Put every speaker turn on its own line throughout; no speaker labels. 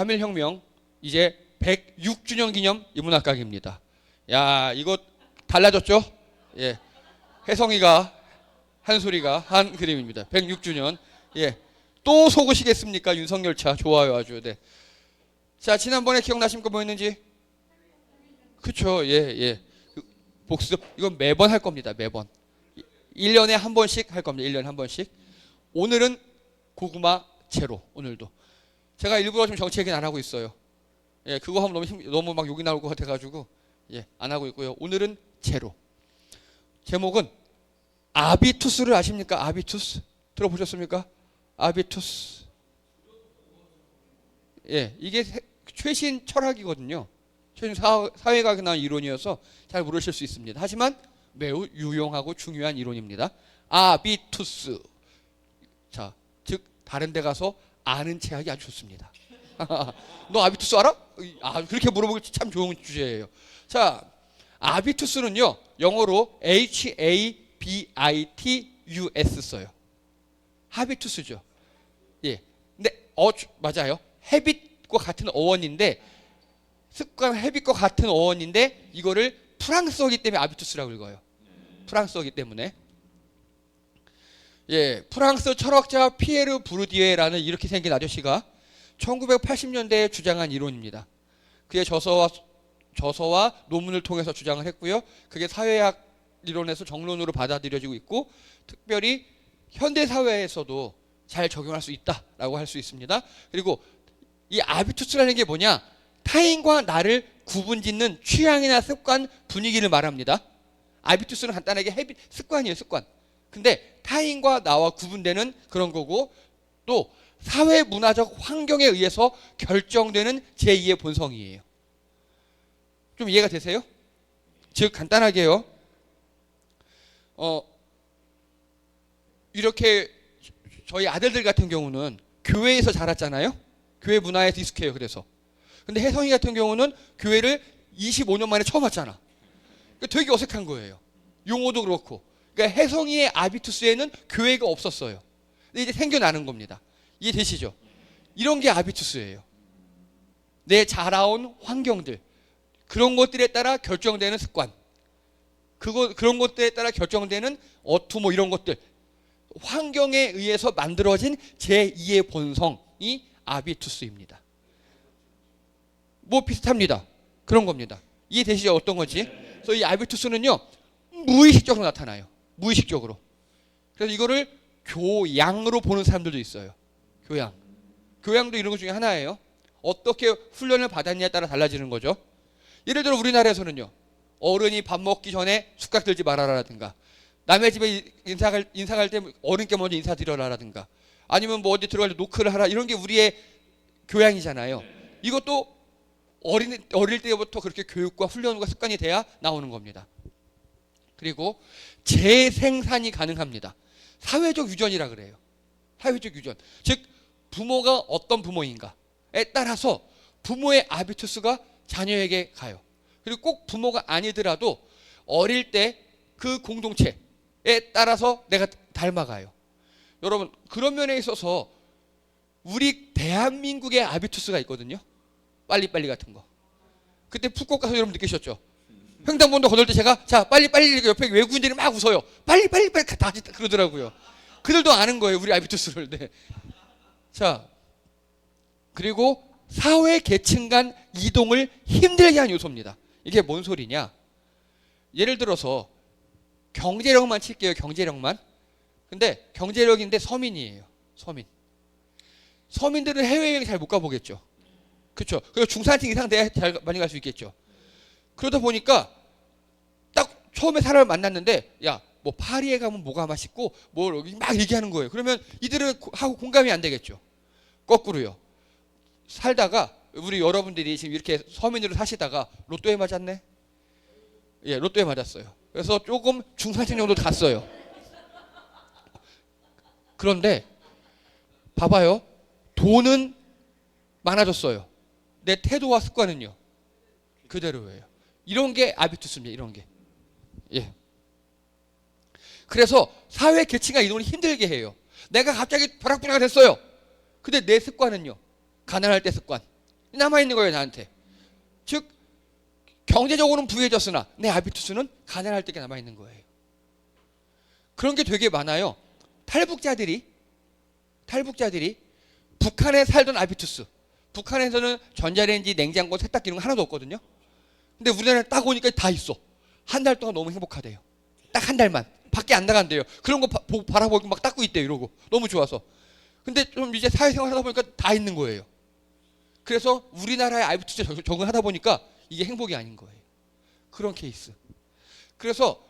3.1혁명 이제 106주년 기념 인문학 강의입니다. 야, 이거 달라졌죠? 예, 혜성이가 한 소리가 한 그림입니다. 106주년. 예, 또 속으시겠습니까? 윤석열차 좋아요 아주. 네. 자, 지난번에 기억나십니까? 뭐 했는지? 그쵸? 예, 예. 복습 이건 매번 할 겁니다. 매번 1년에 한 번씩 할 겁니다. 1년에 한 번씩. 오늘은 고구마 제로. 오늘도 제가 일부러 좀 정치 얘기는 안 하고 있어요. 예, 그거 하면 너무 막 욕이 나올 것 같아가지고 예, 안 하고 있고요. 오늘은 제로. 제목은 아비투스를 아십니까? 아비투스 들어보셨습니까? 아비투스. 예, 이게 최신 철학이거든요. 최신 사회학에 나온 이론이어서 잘 모르실 수 있습니다. 하지만 매우 유용하고 중요한 이론입니다. 아비투스. 자, 즉 다른 데 가서 아는 체하기 아주 좋습니다. 너 아비투스 알아? 아, 그렇게 물어보기 참 좋은 주제예요. 자, 아비투스는요, 영어로 HABITUS 써요. 하비투스죠. 예. 근데 맞아요. 헤빗과 같은 어원인데, 습관 헤빗과 같은 어원인데 이거를 프랑스어기 때문에 아비투스라고 읽어요. 프랑스어기 때문에. 예, 프랑스 철학자 피에르 부르디에라는 이렇게 생긴 아저씨가 1980년대에 주장한 이론입니다. 그의 저서와 논문을 통해서 주장을 했고요. 그게 사회학 이론에서 정론으로 받아들여지고 있고, 특별히 현대 사회에서도 잘 적용할 수 있다라고 할 수 있습니다. 그리고 이 아비투스라는 게 뭐냐? 타인과 나를 구분짓는 취향이나 습관, 분위기를 말합니다. 아비투스는 간단하게 습관이에요, 습관. 근데 타인과 나와 구분되는 그런 거고, 또 사회 문화적 환경에 의해서 결정되는 제2의 본성이에요. 좀 이해가 되세요? 즉 간단하게요. 이렇게 저희 아들들 같은 경우는 교회에서 자랐잖아요. 교회 문화에서 익숙해요. 그래서. 근데 혜성이 같은 경우는 교회를 25년 만에 처음 왔잖아. 되게 어색한 거예요. 용어도 그렇고. 그러니까 혜성이의 아비투스에는 교회가 없었어요. 근데 이제 생겨나는 겁니다. 이해되시죠? 이런 게 아비투스예요. 내 자라온 환경들, 그런 것들에 따라 결정되는 습관, 그런 것들에 따라 결정되는 뭐 이런 것들, 환경에 의해서 만들어진 제2의 본성이 아비투스입니다. 뭐 비슷합니다. 그런 겁니다. 이해되시죠? 어떤 건지? 그래서 이 아비투스는요, 무의식적으로 나타나요. 무의식적으로. 그래서 이거를 교양으로 보는 사람들도 있어요. 교양도 이런 것 중에 하나예요. 어떻게 훈련을 받았냐에 따라 달라지는 거죠. 예를 들어 우리나라에서는요, 어른이 밥 먹기 전에 숟가락 들지 말아라라든가, 남의 집에 인사갈 때 어른께 먼저 인사드려라라든가, 아니면 뭐 어디 들어갈 때 노크를 하라, 이런 게 우리의 교양이잖아요. 이것도 어릴 때부터 그렇게 교육과 훈련과 습관이 돼야 나오는 겁니다. 그리고 재생산이 가능합니다. 사회적 유전이라 그래요. 사회적 유전. 즉 부모가 어떤 부모인가에 따라서 부모의 아비투스가 자녀에게 가요. 그리고 꼭 부모가 아니더라도 어릴 때 그 공동체에 따라서 내가 닮아가요. 여러분, 그런 면에 있어서 우리 대한민국의 아비투스가 있거든요. 빨리빨리 같은 거. 그때 푸꾸옥 가서 여러분 느끼셨죠? 횡단보도 건널 때 제가 자 빨리빨리, 옆에 외국인들이 막 웃어요. 빨리빨리 다 그러더라고요. 그들도 아는 거예요, 우리 아비투스를. 네. 자, 그리고 사회 계층 간 이동을 힘들게 하는 요소입니다. 이게 뭔 소리냐? 예를 들어서 경제력만 칠게요. 경제력만. 근데 경제력인데 서민이에요. 서민들은 해외여행 잘 못 가보겠죠. 그렇죠. 그리고 중산층 이상 돼야 잘 많이 갈 수 있겠죠. 그러다 보니까 딱 처음에 사람을 만났는데, 야, 뭐 파리에 가면 뭐가 맛있고 뭐 여기 막 얘기하는 거예요. 그러면 이들은 하고 공감이 안 되겠죠. 거꾸로요. 살다가 우리 여러분들이 지금 이렇게 서민으로 사시다가 로또에 맞았네. 예, 로또에 맞았어요. 그래서 조금 중산층 정도 갔어요. 그런데 봐봐요. 돈은 많아졌어요. 내 태도와 습관은요, 그대로예요. 이런 게 아비투스입니다. 이런 게. 예. 그래서 사회 계층과 이동을 힘들게 해요. 내가 갑자기 벼락부자가 됐어요. 근데 내 습관은요, 가난할 때 습관, 남아있는 거예요, 나한테. 즉 경제적으로는 부유해졌으나 내 아비투스는 가난할 때 남아있는 거예요. 그런 게 되게 많아요. 탈북자들이 북한에 살던 아비투스, 북한에서는 전자레인지, 냉장고, 세탁기 이런 거 하나도 없거든요. 근데 우리나라에 딱 오니까 다 있어. 한 달 동안 너무 행복하대요. 딱 한 달만 밖에 안 나간대요. 그런 거 바라보고 막 닦고 있대요. 이러고 너무 좋아서. 근데 좀 이제 사회생활 하다 보니까 다 있는 거예요. 그래서 우리나라의 아비투스에 적응하다 보니까 이게 행복이 아닌 거예요. 그런 케이스. 그래서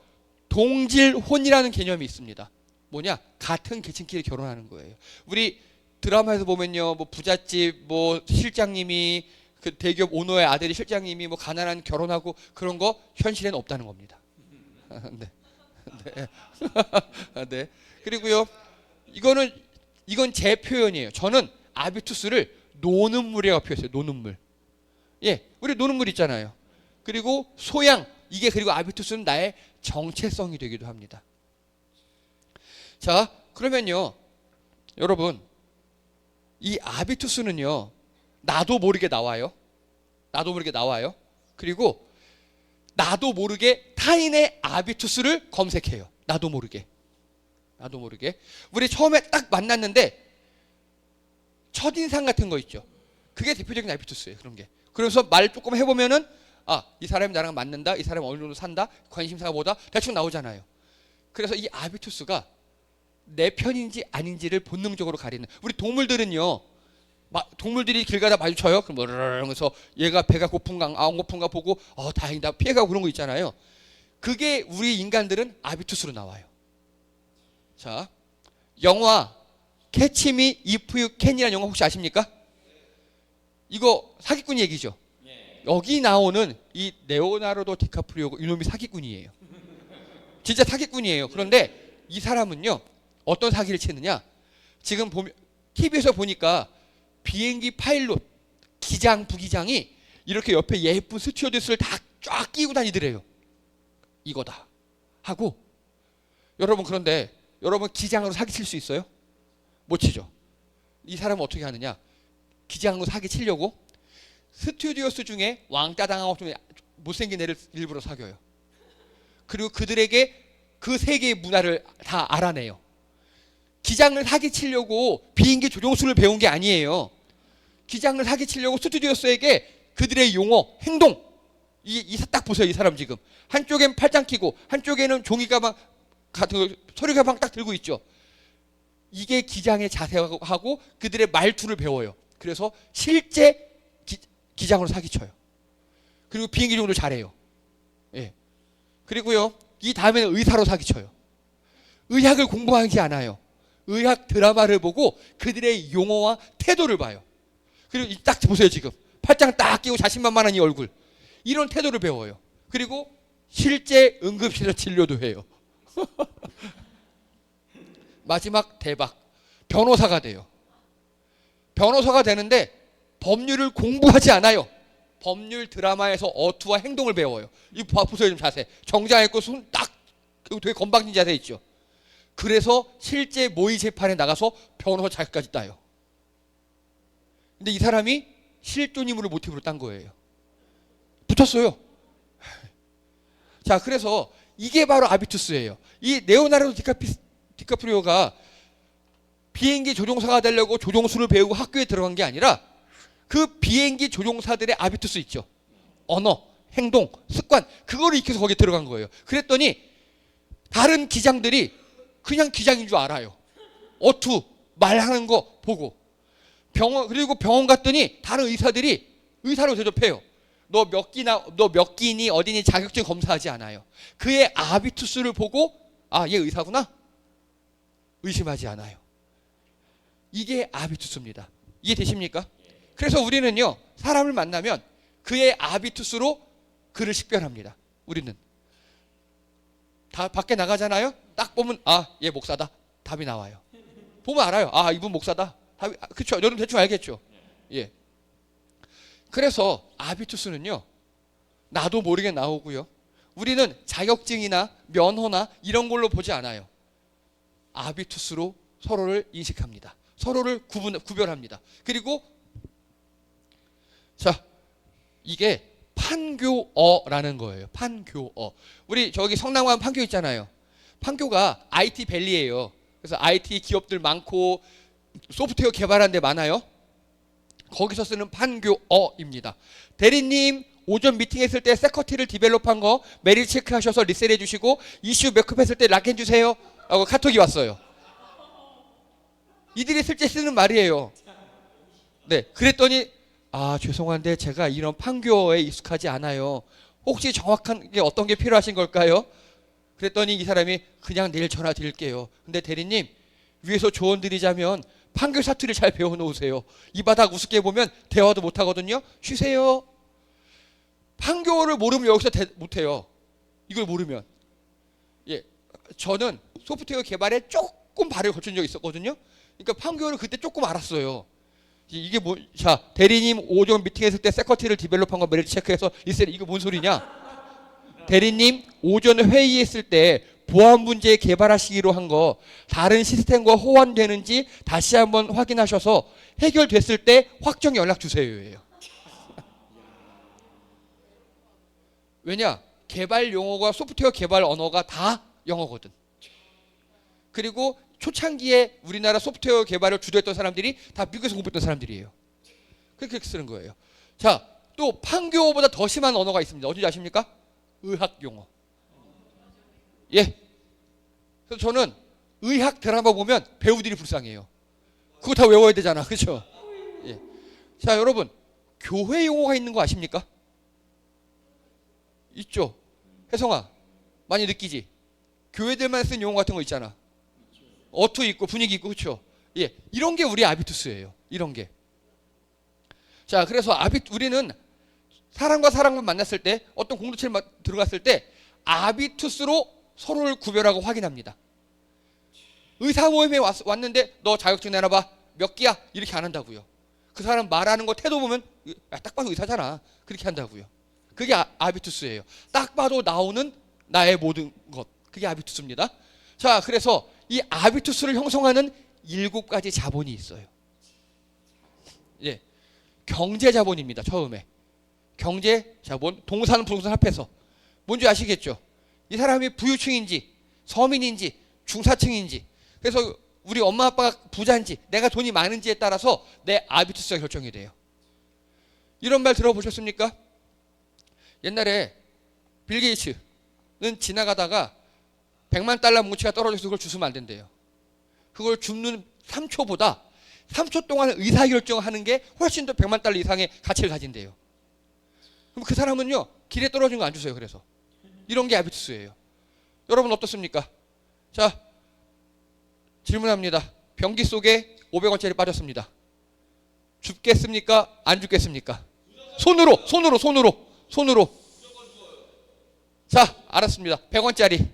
동질혼이라는 개념이 있습니다. 뭐냐? 같은 계층끼리 결혼하는 거예요. 우리 드라마에서 보면요, 뭐 부잣집 뭐 실장님이 그 대기업 오너의 아들이 실장님이 뭐 가난한 결혼하고 그런 거 현실에는 없다는 겁니다. 네. 네. 네. 그리고요, 이건 제 표현이에요. 저는 아비투스를 노는 물이라고 표현했어요. 노는 물. 예, 우리 노는 물 있잖아요. 그리고 소양, 이게 그리고 아비투스는 나의 정체성이 되기도 합니다. 자, 그러면요, 여러분, 이 아비투스는요, 나도 모르게 나와요. 나도 모르게 나와요. 그리고 나도 모르게 타인의 아비투스를 검색해요. 나도 모르게. 나도 모르게. 우리 처음에 딱 만났는데 첫인상 같은 거 있죠. 그게 대표적인 아비투스예요. 그런 게. 그래서 말 조금 해보면은 아, 이 사람이 나랑 맞는다. 이 사람이 어느 정도 산다. 관심사가 뭐다. 대충 나오잖아요. 그래서 이 아비투스가 내 편인지 아닌지를 본능적으로 가리는. 우리 동물들은요. 동물들이 길 가다 마주쳐요. 그럼 그래서 얘가 배가 고픈가 안 고픈가 보고 다행이다 피해가고 그런 거 있잖아요. 그게 우리 인간들은 아비투스로 나와요. 자, 영화 캐치 미 이프 유 캔이라는 영화 혹시 아십니까? 이거 사기꾼 얘기죠. 여기 나오는 이 레오나르도 디카프리오 이놈이 사기꾼이에요. 진짜 사기꾼이에요. 그런데 이 사람은요, 어떤 사기를 치느냐? 지금 보면 TV에서 보니까 비행기 파일럿, 기장, 부기장이 이렇게 옆에 예쁜 스튜어디스를 다 쫙 끼고 다니더래요. 이거다 하고. 여러분, 그런데 여러분 기장으로 사기칠 수 있어요? 못 치죠. 이 사람은 어떻게 하느냐? 기장으로 사기치려고 스튜디오스 중에 왕따 당하고 좀 못생긴 애를 일부러 사귀어요. 그리고 그들에게 그 세계의 문화를 다 알아내요. 기장을 사기치려고 비행기 조종술을 배운 게 아니에요. 기장을 사기치려고 스튜디오스에게 그들의 용어, 행동, 딱 보세요. 이 사람 지금 한쪽엔 팔짱 끼고 한쪽에는 종이 가방 같은 거, 서류 가방 딱 들고 있죠. 이게 기장의 자세하고 그들의 말투를 배워요. 그래서 실제 기장으로 사기쳐요. 그리고 비행기 조종도 잘해요. 예. 그리고요, 이 다음에는 의사로 사기쳐요. 의학을 공부하지 않아요. 의학 드라마를 보고 그들의 용어와 태도를 봐요. 그리고 딱 보세요. 지금 팔짱 딱 끼고 자신만만한 이 얼굴, 이런 태도를 배워요. 그리고 실제 응급실에서 진료도 해요. 마지막 대박, 변호사가 돼요. 변호사가 되는데 법률을 공부하지 않아요. 법률 드라마에서 어투와 행동을 배워요. 이 보세요. 좀 자세, 정장 입고 손 딱 되게 건방진 자세 있죠. 그래서 실제 모의 재판에 나가서 변호사 자격까지 따요. 근데 이 사람이 실존인물을 모티브로 딴 거예요. 붙었어요. 자, 그래서 이게 바로 아비투스예요. 이 레오나르도 디카프리오가 비행기 조종사가 되려고 조종술을 배우고 학교에 들어간 게 아니라 그 비행기 조종사들의 아비투스 있죠. 언어, 행동, 습관, 그거를 익혀서 거기에 들어간 거예요. 그랬더니 다른 기장들이 그냥 기장인 줄 알아요. 어투, 말하는 거 보고. 그리고 병원 갔더니 다른 의사들이 의사로 대접해요. 너 몇 기니 어디니 자격증 검사하지 않아요. 그의 아비투스를 보고 아, 얘 의사구나, 의심하지 않아요. 이게 아비투스입니다. 이해되십니까? 그래서 우리는요, 사람을 만나면 그의 아비투스로 그를 식별합니다. 우리는 다 밖에 나가잖아요. 딱 보면 아, 얘 목사다, 답이 나와요. 보면 알아요. 아, 이분 목사다, 답이. 그렇죠. 여러분 대충 알겠죠. 예. 그래서 아비투스는요, 나도 모르게 나오고요. 우리는 자격증이나 면허나 이런 걸로 보지 않아요. 아비투스로 서로를 인식합니다. 서로를 구별합니다. 그리고 이게 판교어라는 거예요. 판교어. 우리 저기 성남관 판교 있잖아요. 판교가 IT 밸리예요. 그래서 IT 기업들 많고 소프트웨어 개발하는 데 많아요. 거기서 쓰는 판교어입니다. 대리님 오전 미팅했을 때 세커티를 디벨롭한 거 메일 체크하셔서 리셋 해주시고 이슈 백업했을 때 락해 주세요 하고 카톡이 왔어요. 이들이 실제 쓰는 말이에요. 네, 그랬더니 죄송한데 제가 이런 판교어에 익숙하지 않아요. 혹시 정확한 게 어떤 게 필요하신 걸까요? 그랬더니 이 사람이 그냥 내일 전화 드릴게요. 근데 대리님 위에서 조언 드리자면 판교 사투리 잘 배워놓으세요. 이 바닥 우습게 보면 대화도 못하거든요. 쉬세요. 판교를 모르면 여기서 못해요. 이걸 모르면. 예, 저는 소프트웨어 개발에 조금 발을 거친 적이 있었거든요. 그러니까 판교를 그때 조금 알았어요. 이게 뭐, 자, 대리님 오전 미팅했을 때 세커티를 디벨롭한 거 메일 체크해서 리셋, 이거 뭔 소리냐? 대리님 오전 회의했을 때 보안 문제 개발하시기로 한 거 다른 시스템과 호환되는지 다시 한번 확인하셔서 해결됐을 때 확정 연락 주세요예요. 왜냐? 개발 용어가 소프트웨어 개발 언어가 다 영어거든. 그리고 초창기에 우리나라 소프트웨어 개발을 주도했던 사람들이 다 미국에서 공부했던 사람들이에요. 그렇게 쓰는 거예요. 자, 또 판교보다 더 심한 언어가 있습니다. 어딘지 아십니까? 의학 용어. 예. 그래서 저는 의학 드라마 보면 배우들이 불쌍해요. 그거 다 외워야 되잖아. 그렇죠? 예. 자, 여러분. 교회 용어가 있는 거 아십니까? 있죠. 혜성아, 많이 느끼지? 교회들만 쓴 용어 같은 거 있잖아. 어투 있고 분위기 있고 그렇죠? 예, 이런 게 우리 아비투스예요. 이런 게. 자, 그래서 우리는 사람과 사람을 만났을 때 어떤 공동체에 들어갔을 때 아비투스로 서로를 구별하고 확인합니다. 의사 모임에 왔는데 너 자격증 내놔봐. 몇 기야? 이렇게 안 한다고요. 그 사람 말하는 거 태도 보면 딱 봐도 의사잖아. 그렇게 한다고요. 그게 아비투스예요. 딱 봐도 나오는 나의 모든 것. 그게 아비투스입니다. 자, 그래서 이 아비투스를 형성하는 7가지 자본이 있어요. 예, 경제 자본입니다. 처음에 경제 자본, 동산 부동산 합해서 뭔지 아시겠죠? 이 사람이 부유층인지 서민인지 중사층인지, 그래서 우리 엄마 아빠가 부자인지 내가 돈이 많은지에 따라서 내 아비투스가 결정이 돼요. 이런 말 들어보셨습니까? 옛날에 빌 게이츠는 지나가다가 100만 달러 뭉치가 떨어져서 그걸 주스면 안 된대요. 그걸 줍는 3초보다 3초 동안 의사결정하는 게 훨씬 더 100만 달러 이상의 가치를 가진대요. 그럼 그 사람은요, 길에 떨어진 거 안 주세요. 그래서 이런 게 아비투스예요. 여러분 어떻습니까? 자, 질문합니다. 변기 속에 500원짜리 빠졌습니다. 줍겠습니까? 안 줍겠습니까? 손으로. 자, 알았습니다. 100원짜리.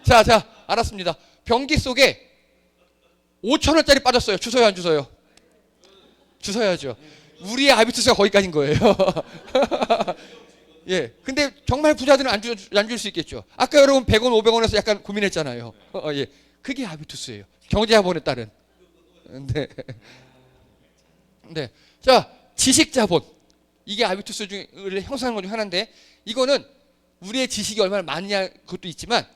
자, 알았습니다. 변기 속에 5,000원짜리 빠졌어요. 주워요, 안 주워요? 주워야죠. 우리의 아비투스가 거기까지인 거예요. 예. 근데 정말 부자들은 안 줄 수 있겠죠. 아까 여러분 100원, 500원에서 약간 고민했잖아요. 예. 그게 아비투스예요. 경제자본에 따른. 네. 자, 지식자본. 이게 아비투스를 형성하는 것 중 하나인데, 이거는 우리의 지식이 얼마나 많냐 그것도 있지만,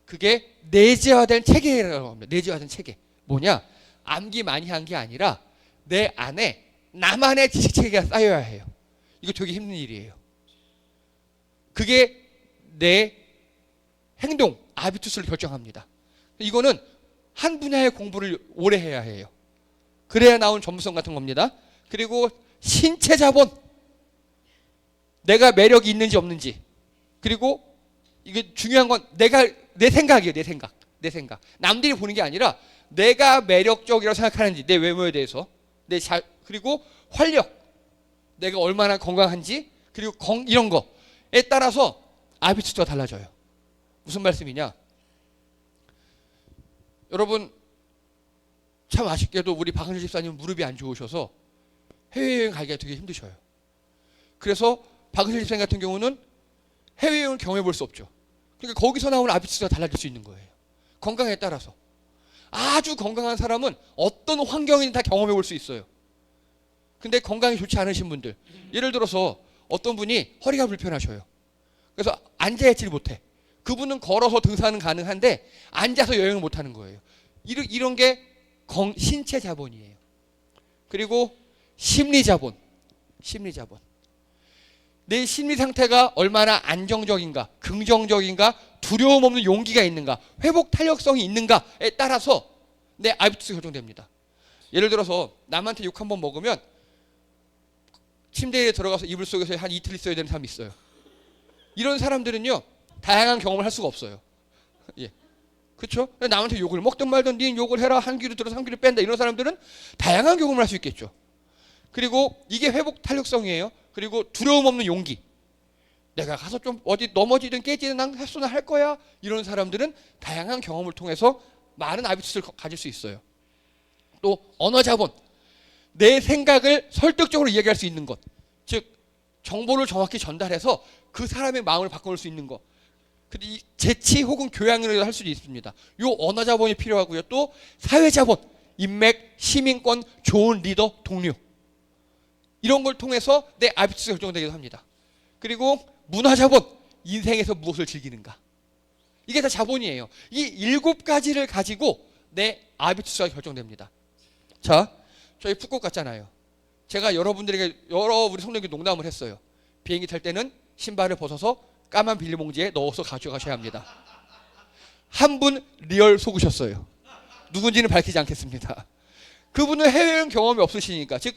그게 내재화된 체계라고 합니다. 내재화된 체계. 뭐냐? 암기 많이 한 게 아니라 내 안에 나만의 지식 체계가 쌓여야 해요. 이거 되게 힘든 일이에요. 그게 내 행동, 아비투스를 결정합니다. 이거는 한 분야의 공부를 오래 해야 해요. 그래야 나온 전문성 같은 겁니다. 그리고 신체 자본. 내가 매력이 있는지 없는지. 그리고 이게 중요한 건 내 생각이에요. 내 생각. 남들이 보는 게 아니라 내가 매력적이라고 생각하는지, 내 외모에 대해서. 그리고 활력. 내가 얼마나 건강한지. 그리고 이런 거에 따라서 아비투스가 달라져요. 무슨 말씀이냐? 여러분, 참 아쉽게도 우리 박은실 집사님 무릎이 안 좋으셔서 해외여행 가기가 되게 힘드셔요. 그래서 박은실 집사님 같은 경우는 해외여행을 경험해 볼 수 없죠. 그러니까 거기서 나오는 아비투스가 달라질 수 있는 거예요. 건강에 따라서. 아주 건강한 사람은 어떤 환경이든 다 경험해 볼 수 있어요. 근데 건강이 좋지 않으신 분들, 예를 들어서 어떤 분이 허리가 불편하셔요. 그래서 앉아 있지를 못해. 그분은 걸어서 등산은 가능한데 앉아서 여행을 못하는 거예요. 이런 게 신체 자본이에요. 그리고 심리 자본. 내 심리 상태가 얼마나 안정적인가, 긍정적인가, 두려움 없는 용기가 있는가, 회복 탄력성이 있는가에 따라서 내 아비투스가 결정됩니다. 예를 들어서 남한테 욕 한번 먹으면 침대에 들어가서 이불 속에서 한 이틀 있어야 되는 사람이 있어요. 이런 사람들은요, 다양한 경험을 할 수가 없어요. 예. 그렇죠? 남한테 욕을 먹든 말든 네 욕을 해라, 한 귀로 들어서 한 귀로 뺀다, 이런 사람들은 다양한 경험을 할 수 있겠죠. 그리고 이게 회복 탄력성이에요. 그리고 두려움 없는 용기. 내가 가서 좀 어디 넘어지든 깨지든 난 햇소나 할 거야. 이런 사람들은 다양한 경험을 통해서 많은 아비투스를 가질 수 있어요. 또 언어 자본. 내 생각을 설득적으로 이야기할 수 있는 것. 즉 정보를 정확히 전달해서 그 사람의 마음을 바꿔올 수 있는 것. 근데 이 재치 혹은 교양으로 할 수도 있습니다. 요 언어 자본이 필요하고요. 또 사회 자본. 인맥, 시민권, 좋은 리더, 동료. 이런 걸 통해서 내 아비투스가 결정되기도 합니다. 그리고 문화 자본, 인생에서 무엇을 즐기는가. 이게 다 자본이에요. 이 7가지를 가지고 내 아비투스가 결정됩니다. 자, 저희 푸켓 갔잖아요. 제가 여러분들에게 우리 성도님께 농담을 했어요. 비행기 탈 때는 신발을 벗어서 까만 비닐봉지에 넣어서 가져가셔야 합니다. 한 분 리얼 속으셨어요. 누군지는 밝히지 않겠습니다. 그분은 해외여행 경험이 없으시니까, 즉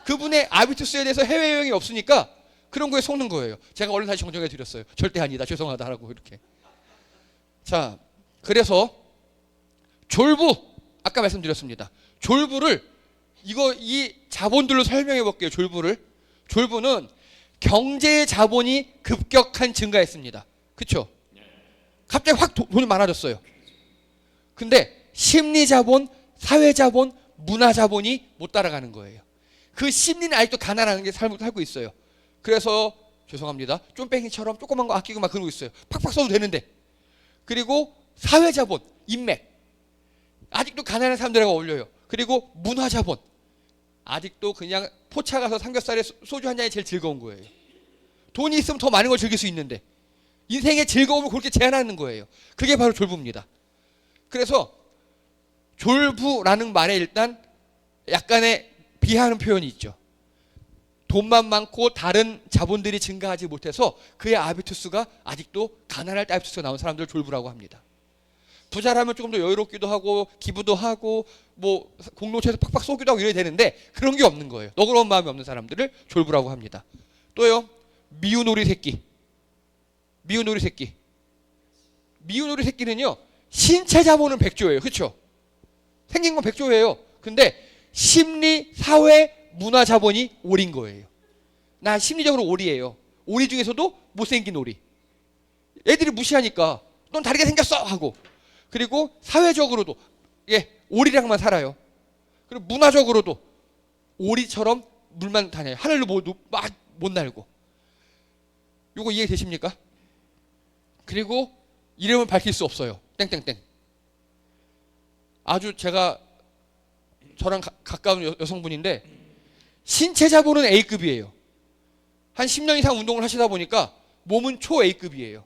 그분의 아비투스에 대해서 해외여행이 없으니까 그런 거에 속는 거예요. 제가 얼른 다시 정정해 드렸어요. 절대 아니다, 죄송하다 하라고 이렇게. 자, 그래서 졸부, 아까 말씀드렸습니다. 졸부를 이 자본들로 설명해 볼게요. 졸부는 경제 자본이 급격한 증가했습니다. 그렇죠? 갑자기 확 돈이 많아졌어요. 근데 심리 자본, 사회 자본, 문화 자본이 못 따라가는 거예요. 그 심리는 아직도 가난한 게 살고 있어요. 그래서 죄송합니다. 쫌뺑이처럼 조그만 거 아끼고 막 그러고 있어요. 팍팍 써도 되는데. 그리고 사회 자본, 인맥. 아직도 가난한 사람들하고 어울려요. 그리고 문화 자본. 아직도 그냥 포차 가서 삼겹살에 소주 한 잔이 제일 즐거운 거예요. 돈이 있으면 더 많은 걸 즐길 수 있는데 인생의 즐거움을 그렇게 제한하는 거예요. 그게 바로 졸부입니다. 그래서 졸부라는 말에 일단 약간의 비하하는 표현이 있죠. 돈만 많고 다른 자본들이 증가하지 못해서 그의 아비투스가 아직도 가난할 때 아비투스가 나온 사람들을 졸부라고 합니다. 부자라면 조금 더 여유롭기도 하고 기부도 하고 뭐 공동체에서 팍팍 쏘기도 하고 이래야 되는데 그런 게 없는 거예요. 너그러운 마음이 없는 사람들을 졸부라고 합니다. 또요, 미운 오리 새끼. 미운 오리 새끼는요, 신체 자본은 100조예요. 그렇죠? 생긴 건 100조예요. 근데 심리, 사회, 문화 자본이 오리인 거예요. 나 심리적으로 오리예요. 오리 중에서도 못생긴 오리. 애들이 무시하니까 넌 다르게 생겼어 하고. 그리고 사회적으로도 오리랑만 살아요. 그리고 문화적으로도 오리처럼 물만 다녀요. 하늘로 막 못 날고. 요거 이해되십니까? 그리고 이름을 밝힐 수 없어요. 땡땡땡. 아주 제가 저랑 가까운 여성분인데 신체 자본은 A급이에요. 한 10년 이상 운동을 하시다 보니까 몸은 초 A급이에요.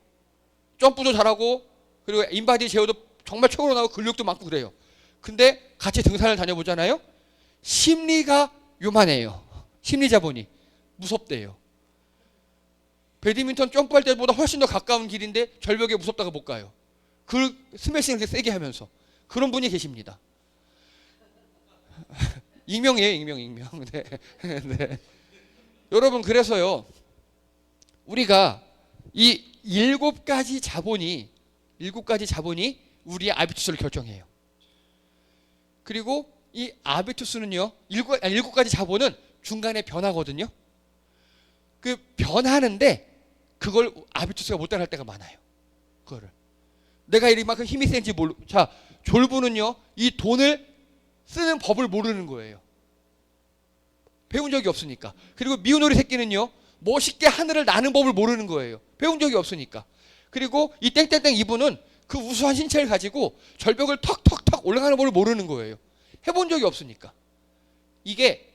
점프도 잘하고 그리고 인바디 제어도 정말 최고로 나오고 근력도 많고 그래요. 근데 같이 등산을 다녀보잖아요. 심리가 요만해요. 심리 자본이 무섭대요. 배드민턴 점프할 때보다 훨씬 더 가까운 길인데 절벽에 무섭다고 못 가요. 그 스매싱을 이렇게 세게 하면서 그런 분이 계십니다. 익명이에요, 익명. 네. 네. 여러분, 그래서요, 우리가 이 7가지 자본이 우리의 아비투스를 결정해요. 그리고 이 아비투스는요, 7가지 자본은 중간에 변하거든요. 그 변하는데 그걸 아비투스가 못 따라할 때가 많아요. 그거를 내가 이만큼 힘이 센지 모르고. 자, 졸부는요, 이 돈을 쓰는 법을 모르는 거예요. 배운 적이 없으니까. 그리고 미운 오리 새끼는요, 멋있게 하늘을 나는 법을 모르는 거예요. 배운 적이 없으니까. 그리고 이 땡땡땡 이분은 그 우수한 신체를 가지고 절벽을 턱턱턱 올라가는 법을 모르는 거예요. 해본 적이 없으니까. 이게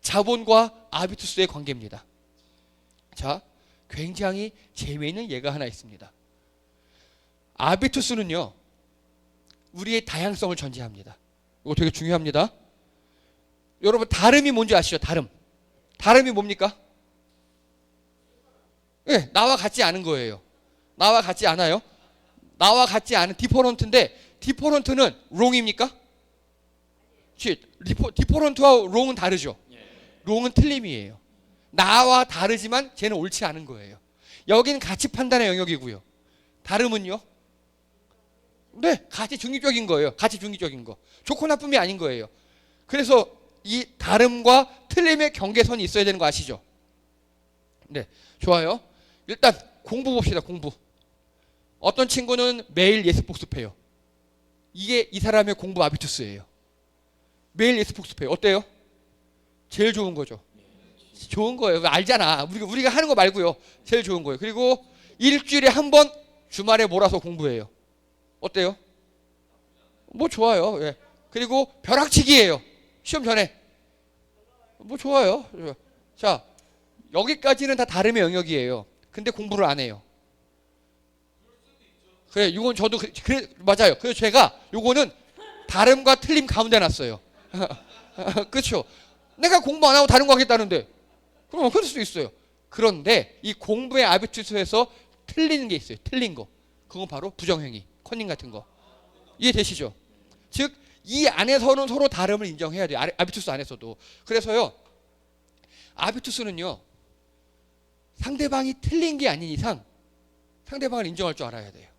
자본과 아비투스의 관계입니다. 자, 굉장히 재미있는 예가 하나 있습니다. 아비투스는요, 우리의 다양성을 전제합니다. 이거 되게 중요합니다. 여러분, 다름이 뭔지 아시죠? 다름이 뭡니까? 네, 나와 같지 않은 거예요. 나와 같지 않아요? 나와 같지 않은 디퍼런트인데, 디퍼런트는 wrong입니까? 디퍼런트와 wrong은 다르죠. wrong은 틀림이에요. 나와 다르지만 쟤는 옳지 않은 거예요. 여기는 가치 판단의 영역이고요. 다름은요? 네, 가치 중립적인 거예요. 가치 중립적인 거. 좋고 나쁨이 아닌 거예요. 그래서 이 다름과 틀림의 경계선이 있어야 되는 거 아시죠? 네, 좋아요. 일단 공부 봅시다. 공부. 어떤 친구는 매일 예습 복습해요. 이게 이 사람의 공부 아비투스예요. 매일 예습 복습해요. 어때요? 제일 좋은 거죠. 좋은 거예요. 알잖아. 우리가 하는 거 말고요. 제일 좋은 거예요. 그리고 일주일에 한 번 주말에 몰아서 공부해요. 어때요? 뭐 좋아요. 예. 그리고 벼락치기예요. 시험 전에. 뭐 좋아요. 자, 여기까지는 다 다름의 영역이에요. 근데 공부를 안 해요. 그래, 이건 저도 그래 맞아요. 그래서 제가 요거는 다름과 틀림 가운데 놨어요. 그렇죠? 내가 공부 안 하고 다른 거 하겠다는데 그럼 그럴 수도 있어요. 그런데 이 공부의 아비투스에서 틀리는 게 있어요. 틀린 거. 그건 바로 부정행위, 컨닝 같은 거. 이해되시죠? 즉, 이 안에서는 서로 다름을 인정해야 돼요. 아비투스 안에서도. 그래서요, 아비투스는요, 상대방이 틀린 게 아닌 이상 상대방을 인정할 줄 알아야 돼요.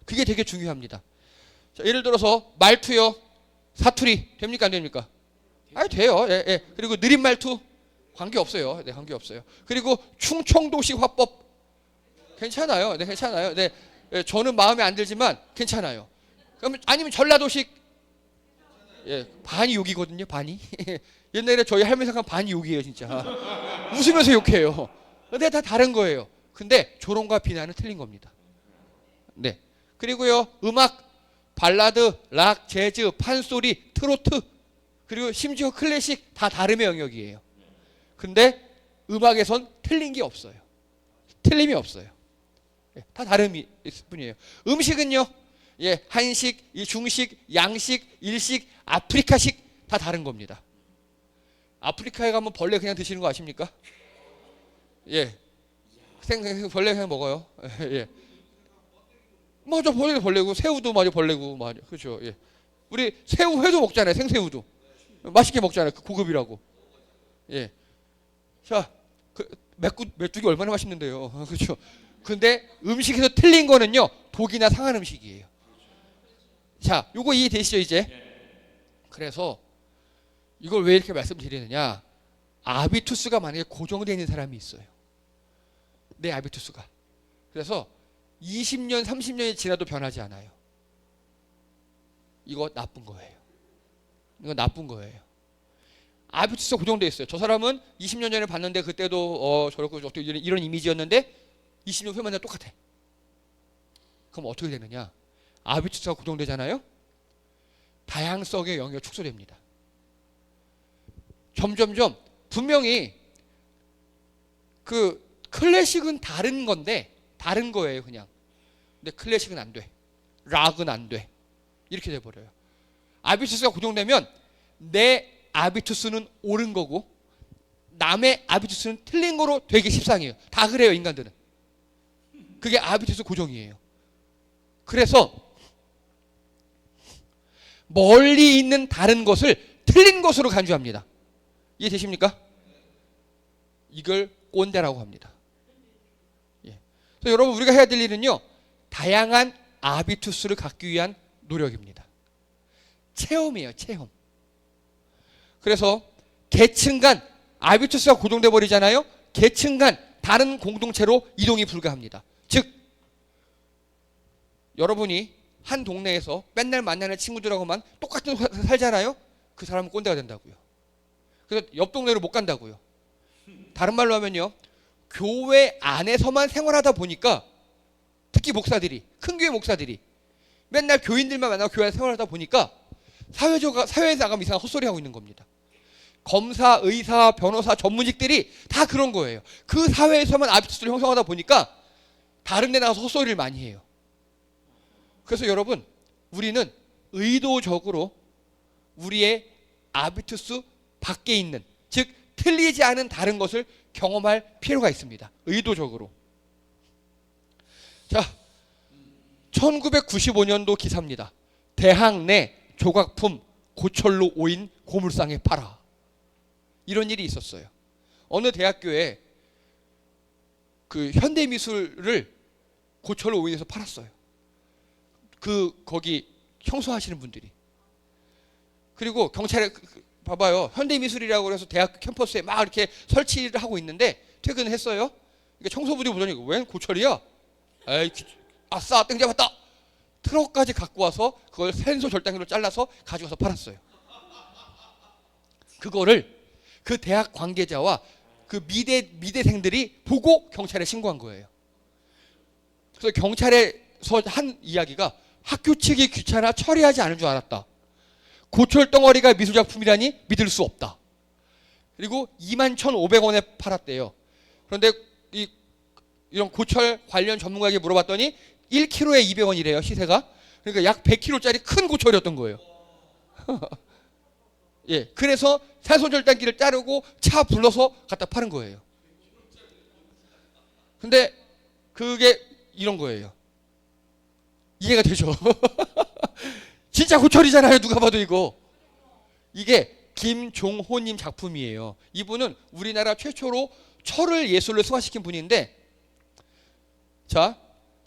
그게 되게 중요합니다. 자, 예를 들어서 말투요, 사투리 됩니까 안 됩니까? 아, 돼요. 예, 예. 그리고 느린 말투 관계 없어요. 네, 관계 없어요. 그리고 충청도식 화법 괜찮아요. 네, 괜찮아요. 네, 예, 저는 마음에 안 들지만 괜찮아요. 그럼 아니면 전라도식, 예, 반이 욕이거든요. 반이. 옛날에 저희 할머니 생각 반이 욕이에요, 진짜. 웃으면서 욕해요. 근데 다 다른 거예요. 근데 조롱과 비난은 틀린 겁니다. 네. 그리고요, 음악, 발라드, 락, 재즈, 판소리, 트로트, 그리고 심지어 클래식 다 다름의 영역이에요. 근데 음악에선 틀린 게 없어요. 틀림이 없어요. 예, 다 다름이 있을 뿐이에요. 음식은요, 예, 한식, 중식, 양식, 일식, 아프리카식 다 다른 겁니다. 아프리카에 가면 벌레 그냥 드시는 거 아십니까? 예, 벌레 그냥 먹어요. 예, 맞아, 벌레고 새우도 맞아, 벌레고 맞아, 그렇죠. 예, 우리 새우회도 먹잖아요, 생새우도 맛있게 먹잖아요, 고급이라고. 예, 자, 메뚜기 얼마나 맛있는데요, 그렇죠. 근데 음식에서 틀린 거는요, 독이나 상한 음식이에요. 자, 요거 이해되시죠 이제? 그래서 이걸 왜 이렇게 말씀드리느냐? 아비투스가 만약에 고정되어 있는 사람이 있어요. 내 아비투스가. 그래서 20년, 30년이 지나도 변하지 않아요. 이거 나쁜 거예요. 이거 나쁜 거예요. 아비투스가 고정되어 있어요. 저 사람은 20년 전에 봤는데 그때도 저렇고 이런 이미지였는데 20년 후에 만나면 똑같아. 그럼 어떻게 되느냐? 아비투스가 고정되잖아요. 다양성의 영역이 축소됩니다. 점점점 분명히 그 클래식은 다른 건데 다른 거예요 그냥. 근데 클래식은 안 돼. 락은 안 돼. 이렇게 돼버려요. 아비투스가 고정되면 내 아비투스는 옳은 거고 남의 아비투스는 틀린 거로 되게 십상이에요. 다 그래요 인간들은. 그게 아비투스 고정이에요. 그래서 멀리 있는 다른 것을 틀린 것으로 간주합니다. 이해되십니까? 이걸 꼰대라고 합니다. 예. 그래서 여러분 우리가 해야 될 일은요, 다양한 아비투스를 갖기 위한 노력입니다. 체험이에요, 체험. 그래서 계층 간 아비투스가 고정돼 버리잖아요. 계층 간 다른 공동체로 이동이 불가합니다. 즉 여러분이 한 동네에서 맨날 만나는 친구들하고만 똑같은 살잖아요. 그 사람은 꼰대가 된다고요. 그래서 옆 동네로 못 간다고요. 다른 말로 하면요, 교회 안에서만 생활하다 보니까 특히 목사들이, 큰 교회 목사들이 맨날 교인들만 만나고 교회 안에서 생활하다 보니까 사회에서 나가면 이상한 헛소리 하고 있는 겁니다. 검사, 의사, 변호사, 전문직들이 다 그런 거예요. 그 사회에서만 아비투스를 형성하다 보니까 다른 데 나가서 헛소리를 많이 해요. 그래서 여러분, 우리는 의도적으로 우리의 아비투스 밖에 있는, 즉 틀리지 않은 다른 것을 경험할 필요가 있습니다. 의도적으로. 자, 1995년도 기사입니다. 대학 내 조각품 고철로 오인 고물상에 팔아. 이런 일이 있었어요. 어느 대학교에 그 현대미술을 고철로 오인해서 팔았어요. 거기 청소하시는 분들이. 그리고 경찰에 봐봐요. 현대미술이라고 해서 대학 캠퍼스에 막 이렇게 설치를 하고 있는데 퇴근을 했어요. 그러니까 청소부들이 보더니 웬 고철이야? 에이, 아싸, 땡 잡았다. 트럭까지 갖고 와서 그걸 센소 절단기로 잘라서 가져가서 팔았어요. 그거를 그 대학 관계자와 그 미대생들이 보고 경찰에 신고한 거예요. 그래서 경찰에서 한 이야기가 학교 측이 귀찮아 처리하지 않을 줄 알았다. 고철 덩어리가 미술작품이라니 믿을 수 없다. 그리고 21,500원에 팔았대요. 그런데 이런 고철 관련 전문가에게 물어봤더니 1kg에 200원이래요, 시세가. 그러니까 약 100kg짜리 큰 고철이었던 거예요. 예, 그래서 산소절단기를 자르고 차 불러서 갖다 파는 거예요. 근데 그게 이런 거예요. 이해가 되죠? 진짜 고철이잖아요, 누가 봐도 이거. 이게 김종호님 작품이에요. 이분은 우리나라 최초로 철을 예술로 승화시킨 분인데, 자,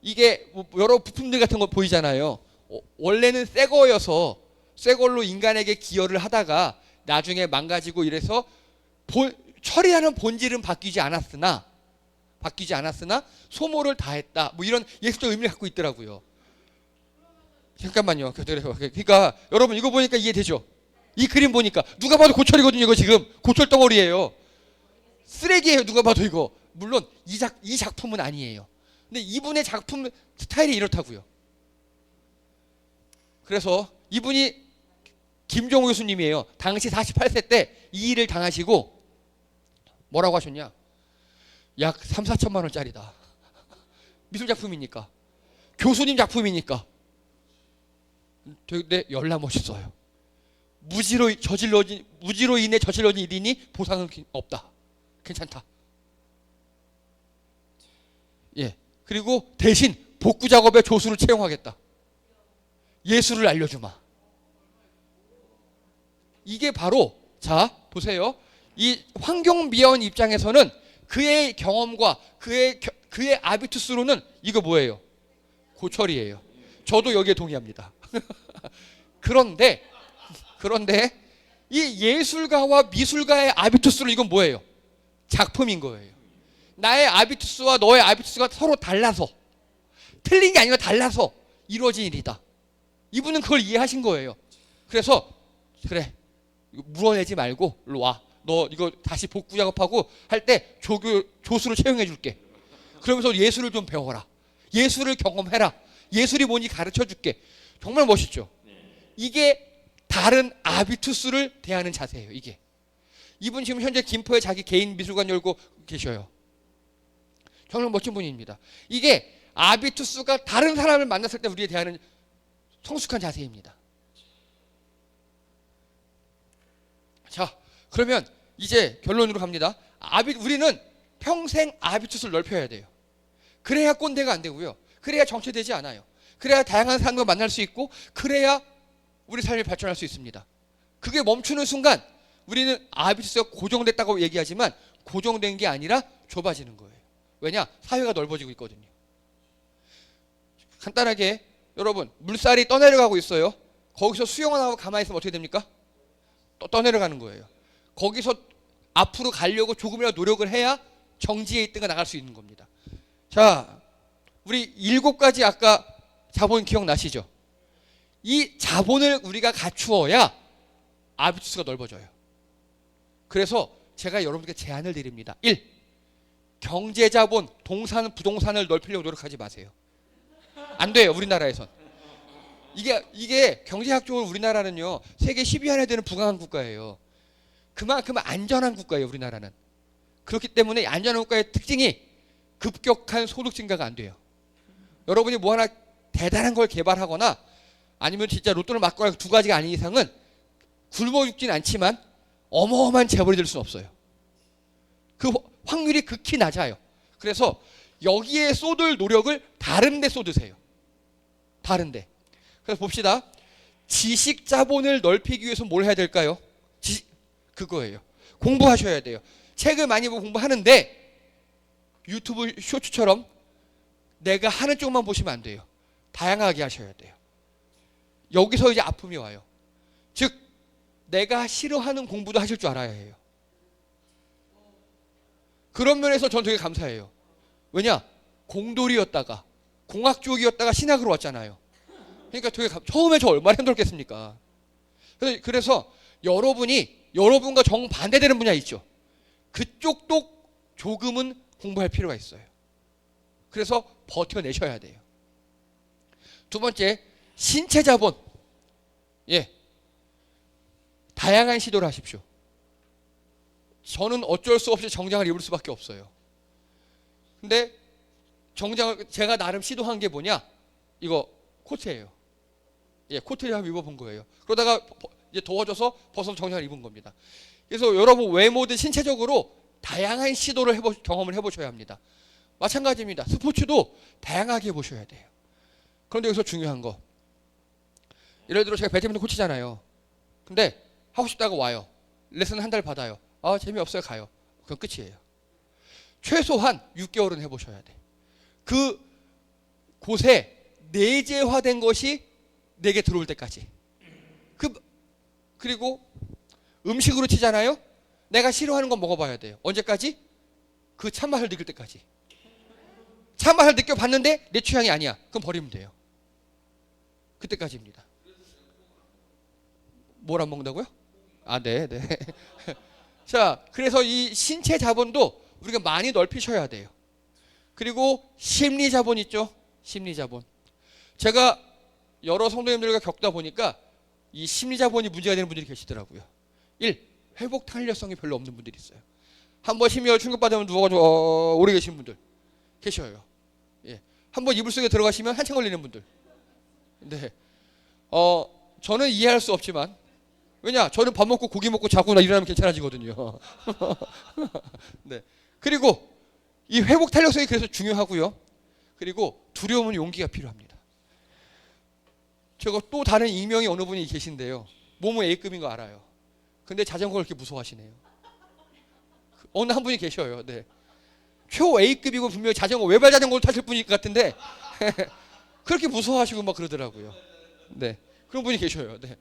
이게 여러 부품들 같은 거 보이잖아요. 원래는 새 거여서 새 걸로 인간에게 기여를 하다가 나중에 망가지고 이래서 철이라는 본질은 바뀌지 않았으나 소모를 다했다. 뭐 이런 예술적 의미를 갖고 있더라고요. 잠깐만요. 그러니까 여러분 이거 보니까 이해되죠? 이 그림 보니까 누가 봐도 고철이거든요. 이거 지금 고철 덩어리예요. 쓰레기예요. 누가 봐도 이거. 물론 이 작품은 아니에요. 근데 이분의 작품 스타일이 이렇다고요. 그래서 이분이 김종호 교수님이에요. 당시 48세 때 이 일을 당하시고 뭐라고 하셨냐? 약 3, 4천만 원짜리다. 미술 작품이니까. 교수님 작품이니까. 근데 열나 멋있어요. 무지로 인해 저질러진 일이니 보상은 없다. 괜찮다. 예. 그리고 대신 복구 작업에 조수를 채용하겠다. 예술을 알려주마. 이게 바로, 자 보세요. 이 환경미화원 입장에서는 그의 경험과 그의 아비투스로는 이거 뭐예요? 고철이에요. 저도 여기에 동의합니다. 그런데 이 예술가와 미술가의 아비투스로 이건 뭐예요? 작품인 거예요. 나의 아비투스와 너의 아비투스가 서로 달라서, 틀린 게 아니라 달라서 이루어진 일이다. 이분은 그걸 이해하신 거예요. 그래서 그래, 물어내지 말고 일로 와. 너 이거 다시 복구 작업하고 할 때 조수를 채용해 줄게. 그러면서 예술을 좀 배워라. 예술을 경험해라. 예술이 뭔지 가르쳐 줄게. 정말 멋있죠? 이게 다른 아비투스를 대하는 자세예요. 이게. 이분 지금 현재 김포에 자기 개인 미술관 열고 계셔요. 정말 멋진 분입니다. 이게 아비투스가 다른 사람을 만났을 때 우리에 대하는 성숙한 자세입니다. 자, 그러면 이제 결론으로 갑니다. 우리는 평생 아비투스를 넓혀야 돼요. 그래야 꼰대가 안 되고요. 그래야 정체되지 않아요. 그래야 다양한 사람과 만날 수 있고, 그래야 우리 삶이 발전할 수 있습니다. 그게 멈추는 순간 우리는 아비투스가 고정됐다고 얘기하지만 고정된 게 아니라 좁아지는 거예요. 왜냐? 사회가 넓어지고 있거든요. 간단하게 여러분, 물살이 떠내려가고 있어요. 거기서 수영을 하고 가만히 있으면 어떻게 됩니까? 또 떠내려가는 거예요. 거기서 앞으로 가려고 조금이라도 노력을 해야 정지에 있다가 나갈 수 있는 겁니다. 자, 우리 7가지 아까 자본 기억나시죠? 이 자본을 우리가 갖추어야 아비투스가 넓어져요. 그래서 제가 여러분께 제안을 드립니다. 1. 경제자본, 부동산을 넓히려고 노력하지 마세요. 안 돼요, 우리나라에선. 이게 경제학적으로 우리나라는요, 세계 10위 안에 드는 부강한 국가예요. 그만큼 안전한 국가예요, 우리나라는. 그렇기 때문에 안전한 국가의 특징이 급격한 소득 증가가 안 돼요. 여러분이 뭐 하나 대단한 걸 개발하거나 아니면 진짜 로또를 맞거나 두 가지가 아닌 이상은 굶어 죽진 않지만 어마어마한 재벌이 될 수는 없어요. 그 확률이 극히 낮아요. 그래서 여기에 쏟을 노력을 다른 데 쏟으세요. 다른 데. 그래서 봅시다. 지식 자본을 넓히기 위해서 뭘 해야 될까요? 그거예요. 공부하셔야 돼요. 책을 많이 보고 공부하는데 유튜브 쇼츠처럼 내가 하는 쪽만 보시면 안 돼요. 다양하게 하셔야 돼요. 여기서 이제 아픔이 와요. 즉 내가 싫어하는 공부도 하실 줄 알아야 해요. 그런 면에서 전 되게 감사해요. 왜냐? 공돌이였다가 공학 쪽이었다가 신학으로 왔잖아요. 그러니까 되게 처음에 저 얼마나 힘들었겠습니까? 그래서 여러분과 정반대되는 분야 있죠. 그쪽도 조금은 공부할 필요가 있어요. 그래서 버텨내셔야 돼요. 두 번째, 신체 자본. 예. 다양한 시도를 하십시오. 저는 어쩔 수 없이 정장을 입을 수밖에 없어요. 근데 정장을 제가 나름 시도한 게 뭐냐? 이거 코트예요. 예, 코트를 한번 입어본 거예요. 그러다가 이제 더워져서 벗어서 정장을 입은 겁니다. 그래서 여러분 외모든 신체적으로 다양한 시도를 경험을 해보셔야 합니다. 마찬가지입니다. 스포츠도 다양하게 해보셔야 돼요. 그런데 여기서 중요한 거. 예를 들어 제가 배드민턴 코치잖아요. 근데 하고 싶다가 와요. 레슨 한 달 받아요. 아, 재미없어요. 가요. 그건 끝이에요. 최소한 6개월은 해보셔야 돼. 그 곳에 내재화된 것이 내게 들어올 때까지. 그리고 음식으로 치잖아요. 내가 싫어하는 건 먹어봐야 돼요. 언제까지? 그 참맛을 느낄 때까지. 참맛을 느껴봤는데 내 취향이 아니야. 그럼 버리면 돼요. 그때까지입니다. 뭘 안 먹는다고요? 아, 네. 자, 그래서 이 신체 자본도 우리가 많이 넓히셔야 돼요. 그리고 심리 자본 있죠? 심리 자본. 제가 여러 성도님들과 겪다 보니까 이 심리 자본이 문제가 되는 분들이 계시더라고요. 1. 회복 탄력성이 별로 없는 분들이 있어요. 한번 심리가 충격받으면 누워가지고 오래 계신 분들 계셔요. 예. 한번 이불 속에 들어가시면 한참 걸리는 분들. 네. 저는 이해할 수 없지만 왜냐? 저는 밥 먹고 고기 먹고 자고 나 일어나면 괜찮아지거든요. 네. 그리고 이 회복 탄력성이 그래서 중요하고요. 그리고 두려움은 용기가 필요합니다. 제가 또 다른 익명의 어느 분이 계신데요. 몸은 A급인 거 알아요. 근데 자전거를 이렇게 무서워하시네요. 어느 한 분이 계셔요. 네. 초 A급이고 분명히 자전거 외발 자전거를 타실 분일 것 같은데 그렇게 무서워하시고 막 그러더라고요. 네. 그런 분이 계셔요. 네.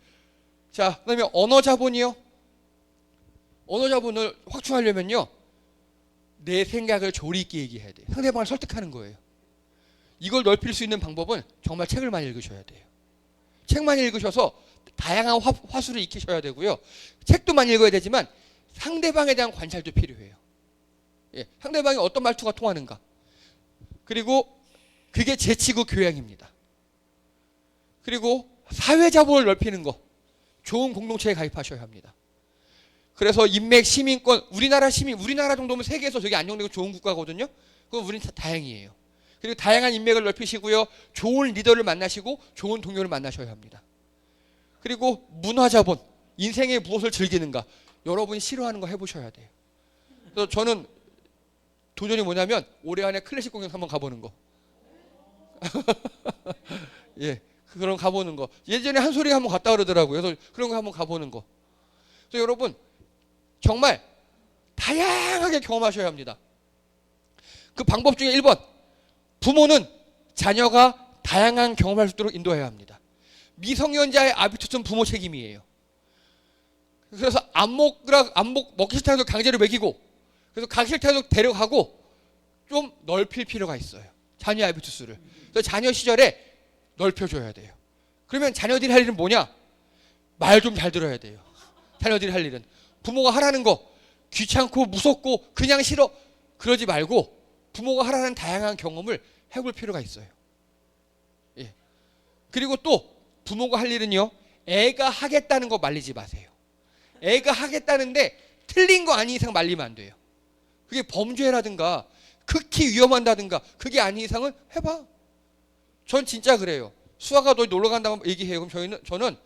자, 그다음에 언어 자본이요. 언어 자본을 확충하려면요. 내 생각을 조리 있게 얘기해야 돼요. 상대방을 설득하는 거예요. 이걸 넓힐 수 있는 방법은 정말 책을 많이 읽으셔야 돼요. 책 많이 읽으셔서 다양한 화수를 익히셔야 되고요. 책도 많이 읽어야 되지만 상대방에 대한 관찰도 필요해요. 예, 상대방이 어떤 말투가 통하는가. 그리고 그게 재치고 교양입니다. 그리고 사회 자본을 넓히는 거. 좋은 공동체에 가입하셔야 합니다. 그래서 인맥, 시민권, 우리나라 정도면 세계에서 되게 안정되고 좋은 국가거든요. 그럼 우리는 다행이에요. 그리고 다양한 인맥을 넓히시고요. 좋은 리더를 만나시고 좋은 동료를 만나셔야 합니다. 그리고 문화 자본, 인생의 무엇을 즐기는가. 여러분이 싫어하는 거 해보셔야 돼요. 그래서 저는 도전이 뭐냐면 올해 안에 클래식 공연 한번 가보는 거. 예, 그런 가보는 거. 예전에 한소리 한번 갔다 그러더라고요. 그래서 그런 거 한번 가보는 거. 그래서 여러분 정말 다양하게 경험하셔야 합니다. 그 방법 중에 1번. 부모는 자녀가 다양한 경험할 수 있도록 인도해야 합니다. 미성년자의 아비투스는 부모 책임이에요. 그래서 안 먹기 싫다는 걸 강제로 먹이고 그래서 가기 싫다는 걸 데려가고 좀 넓힐 필요가 있어요. 자녀 아비투스를. 그래서 자녀 시절에 넓혀줘야 돼요. 그러면 자녀들이 할 일은 뭐냐? 말 좀 잘 들어야 돼요. 자녀들이 할 일은. 부모가 하라는 거 귀찮고 무섭고 그냥 싫어 그러지 말고 부모가 하라는 다양한 경험을 해볼 필요가 있어요. 예. 그리고 또 부모가 할 일은요. 애가 하겠다는 거 말리지 마세요. 애가 하겠다는데 틀린 거 아닌 이상 말리면 안 돼요. 그게 범죄라든가 극히 위험한다든가 그게 아닌 이상은 해봐. 전 진짜 그래요. 수아가 너 놀러 간다고 얘기해요. 그럼 저는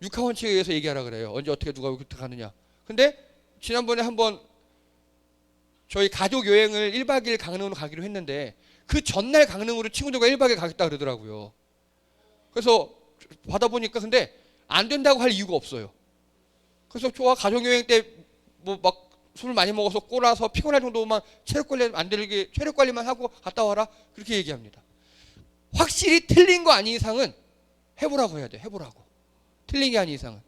육하원칙에 의해서 얘기하라 그래요. 언제 어떻게 누가 어떻게 가느냐. 근데 지난번에 한번 저희 가족 여행을 1박 2일 강릉으로 가기로 했는데 그 전날 강릉으로 친구들과 1박 2일 가겠다 그러더라고요. 그래서 받아보니까 근데 안 된다고 할 이유가 없어요. 그래서 좋아, 가족 여행 때 뭐 막 술을 많이 먹어서 꼬라서 피곤할 정도만 체력 관리만 하고 갔다 와라 그렇게 얘기합니다. 확실히 틀린 거 아닌 이상은 해보라고 해야 돼. 해보라고. 틀린 게 아닌 이상은.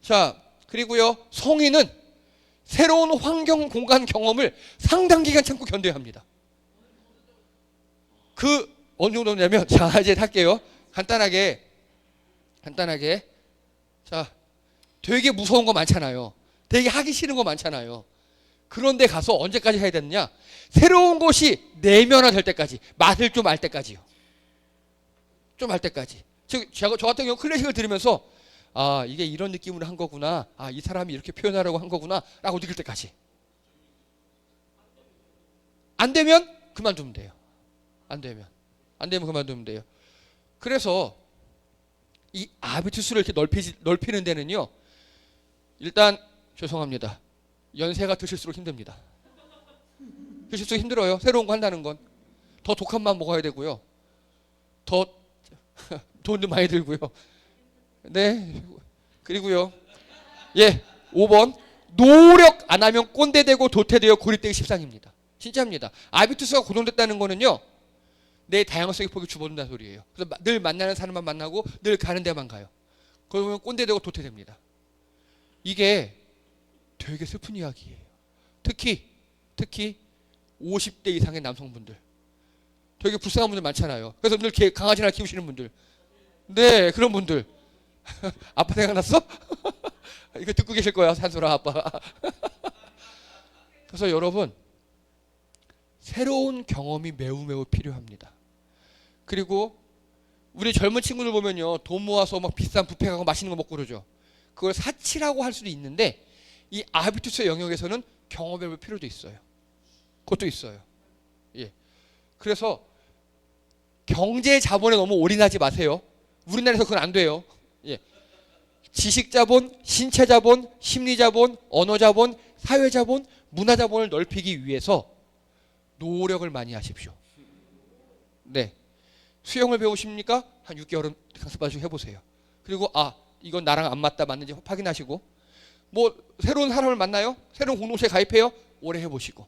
자, 그리고요, 성인은 새로운 환경 공간 경험을 상당 기간 참고 견뎌야 합니다. 그 어느 정도냐면, 자 이제 할게요. 간단하게 자, 되게 무서운 거 많잖아요. 되게 하기 싫은 거 많잖아요. 그런데 가서 언제까지 해야 되느냐? 새로운 것이 내면화될 때까지, 맛을 좀 알 때까지요. 좀 알 때까지. 저 같은 경우 클래식을 들으면서 아, 이게 이런 느낌으로 한 거구나. 아, 이 사람이 이렇게 표현하려고 한 거구나. 라고 느낄 때까지. 안 되면 그만두면 돼요. 안 되면 그만두면 돼요. 그래서 이 아비투스를 이렇게 넓히는 데는요, 일단 죄송합니다. 연세가 드실수록 힘듭니다. 드실수록 힘들어요. 새로운 거 한다는 건. 더 독한 맘 먹어야 되고요. 더 돈도 많이 들고요. 네. 그리고요. 예, 5번. 노력 안 하면 꼰대 되고 도태 되어 고립되기 십상입니다. 진짜입니다. 아비투스가 고정됐다는 거는요, 내 다양성의 폭이 줄어든다는 소리예요. 그래서 늘 만나는 사람만 만나고 늘 가는 데만 가요. 그러면 꼰대 되고 도태 됩니다. 이게 되게 슬픈 이야기예요. 특히 50대 이상의 남성분들. 되게 불쌍한 분들 많잖아요. 그래서 늘 강아지 하나 키우시는 분들. 네, 그런 분들. 아빠 생각났어? 이거 듣고 계실 거야, 산소라 아빠. 그래서 여러분, 새로운 경험이 매우 필요합니다. 그리고 우리 젊은 친구들 보면요, 돈 모아서 막 비싼 뷔페 가고 맛있는 거 먹고 그러죠. 그걸 사치라고 할 수도 있는데 이 아비투스의 영역에서는 경험해볼 필요도 있어요. 그것도 있어요. 예. 그래서 경제 자본에 너무 올인하지 마세요. 우리나라에서 그건 안 돼요. 예. 지식 자본, 신체 자본, 심리 자본, 언어 자본, 사회 자본, 문화 자본을 넓히기 위해서 노력을 많이 하십시오. 네. 수영을 배우십니까? 한 6개월은 강습받으시고 해보세요. 그리고 이건 나랑 안 맞다, 맞는지 확인하시고, 뭐 새로운 사람을 만나요? 새로운 공동체에 가입해요? 오래 해보시고.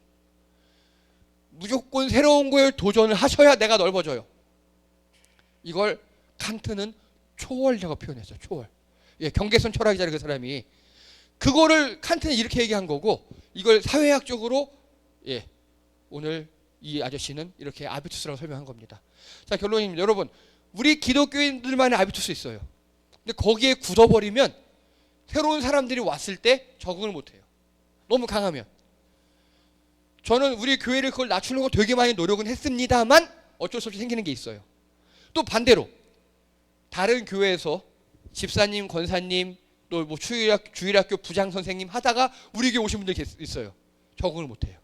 무조건 새로운 거에 도전을 하셔야 내가 넓어져요. 이걸 칸트는 초월이라고 표현했어요. 초월. 예, 경계선 철학이잖아요, 그 사람이. 그거를 칸트는 이렇게 얘기한 거고, 이걸 사회학적으로, 예, 오늘 이 아저씨는 이렇게 아비투스라고 설명한 겁니다. 자, 결론입니다. 여러분, 우리 기독교인들만의 아비투스 있어요. 근데 거기에 굳어버리면 새로운 사람들이 왔을 때 적응을 못해요. 너무 강하면. 저는 우리 교회를 그걸 낮추려고 되게 많이 노력은 했습니다만 어쩔 수 없이 생기는 게 있어요. 또 반대로 다른 교회에서 집사님, 권사님, 또 뭐 주일학교 부장 선생님 하다가 우리 교회 오신 분들 있어요. 적응을 못해요.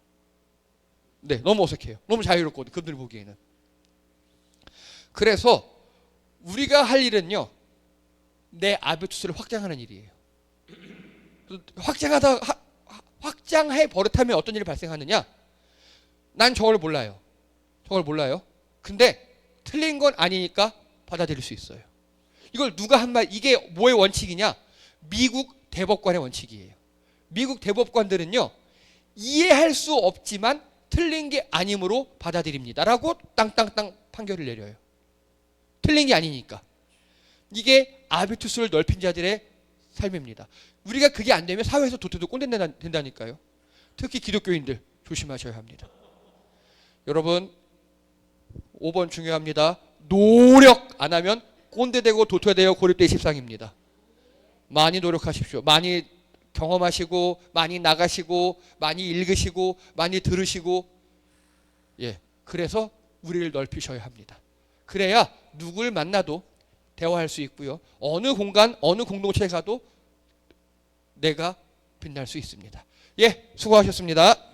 네, 너무 어색해요. 너무 자유롭거든요, 그분들 보기에는. 그래서 우리가 할 일은요, 내 아비투스를 확장하는 일이에요. 확장해 버릇하면 어떤 일이 발생하느냐? 난 저걸 몰라요. 근데 틀린 건 아니니까 받아들일 수 있어요. 이걸 누가 한 말, 이게 뭐의 원칙이냐? 미국 대법관의 원칙이에요. 미국 대법관들은요, 이해할 수 없지만 틀린 게 아니므로 받아들입니다라고 땅땅땅 판결을 내려요. 틀린 게 아니니까. 이게 아비투스를 넓힌 자들의 삶입니다. 우리가 그게 안 되면 사회에서 도태도 꼰대 된다니까요. 특히 기독교인들 조심하셔야 합니다. 여러분, 5번 중요합니다. 노력 안 하면 꼰대 되고 도태 되어 고립되기 십상입니다. 많이 노력하십시오. 많이 경험하시고, 많이 나가시고, 많이 읽으시고, 많이 들으시고, 예, 그래서 우리를 넓히셔야 합니다. 그래야 누굴 만나도 대화할 수 있고요. 어느 공간, 어느 공동체에 가도 내가 빛날 수 있습니다. 예, 수고하셨습니다.